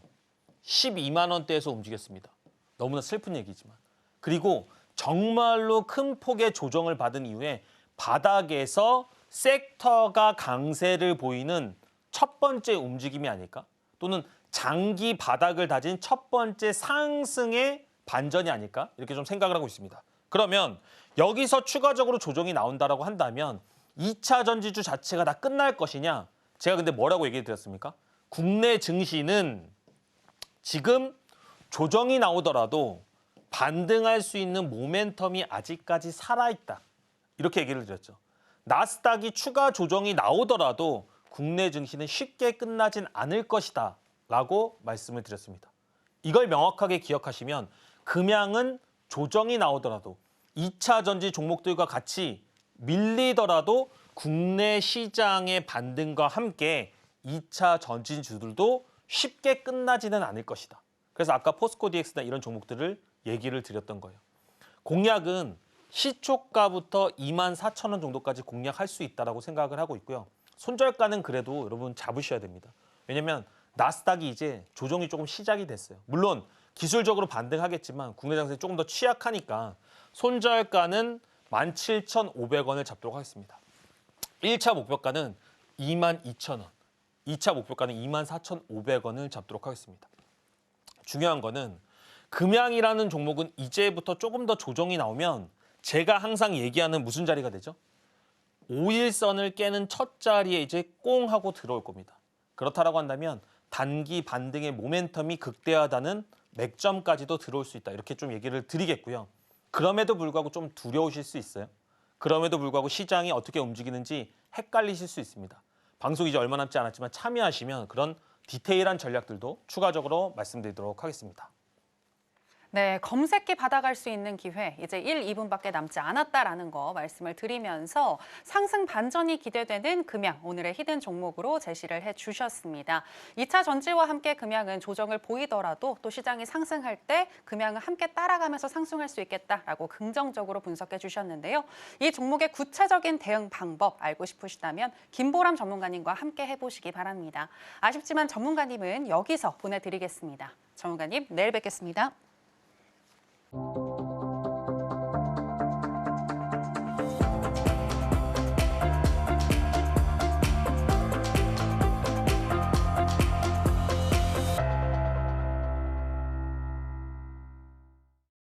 12만 원대에서 움직였습니다. 너무나 슬픈 얘기지만. 그리고 정말로 큰 폭의 조정을 받은 이후에 바닥에서 섹터가 강세를 보이는 첫 번째 움직임이 아닐까? 또는 장기 바닥을 다진 첫 번째 상승의 반전이 아닐까? 이렇게 좀 생각을 하고 있습니다. 그러면 여기서 추가적으로 조정이 나온다라고 한다면 2차 전지주 자체가 다 끝날 것이냐? 제가 근데 뭐라고 얘기해 드렸습니까? 국내 증시는 지금 조정이 나오더라도 반등할 수 있는 모멘텀이 아직까지 살아있다. 이렇게 얘기를 드렸죠. 나스닥이 추가 조정이 나오더라도 국내 증시는 쉽게 끝나진 않을 것이다 라고 말씀을 드렸습니다. 이걸 명확하게 기억하시면 금양은 조정이 나오더라도 2차 전지 종목들과 같이 밀리더라도 국내 시장의 반등과 함께 2차 전지주들도 쉽게 끝나지는 않을 것이다. 그래서 아까 포스코 DX나 이런 종목들을 얘기를 드렸던 거예요. 공략은 시초가부터 24,000원 정도까지 공략할 수 있다고 생각을 하고 있고요. 손절가는 그래도 여러분 잡으셔야 됩니다. 왜냐하면 나스닥이 이제 조정이 조금 시작이 됐어요. 물론 기술적으로 반등하겠지만 국내 장세가 조금 더 취약하니까 손절가는 17,500원을 잡도록 하겠습니다. 1차 목표가는 22,000원, 2차 목표가는 24,500원을 잡도록 하겠습니다. 중요한 거는 금양이라는 종목은 이제부터 조금 더 조정이 나오면 제가 항상 얘기하는 무슨 자리가 되죠? 5일선을 깨는 첫 자리에 이제 꽁 하고 들어올 겁니다. 그렇다라고 한다면 단기 반등의 모멘텀이 극대화되는 맥점까지도 들어올 수 있다. 이렇게 좀 얘기를 드리겠고요. 그럼에도 불구하고 좀 두려우실 수 있어요. 그럼에도 불구하고 시장이 어떻게 움직이는지 헷갈리실 수 있습니다. 방송 이제 얼마 남지 않았지만 참여하시면 그런 디테일한 전략들도 추가적으로 말씀드리도록 하겠습니다. 네, 검색기 받아갈 수 있는 기회 이제 1, 2분밖에 남지 않았다라는 거 말씀을 드리면서 상승 반전이 기대되는 금양 오늘의 히든 종목으로 제시를 해주셨습니다. 2차 전지와 함께 금양은 조정을 보이더라도 또 시장이 상승할 때 금양은 함께 따라가면서 상승할 수 있겠다라고 긍정적으로 분석해 주셨는데요. 이 종목의 구체적인 대응 방법 알고 싶으시다면 김보람 전문가님과 함께 해보시기 바랍니다. 아쉽지만 전문가님은 여기서 보내드리겠습니다. 전문가님 내일 뵙겠습니다.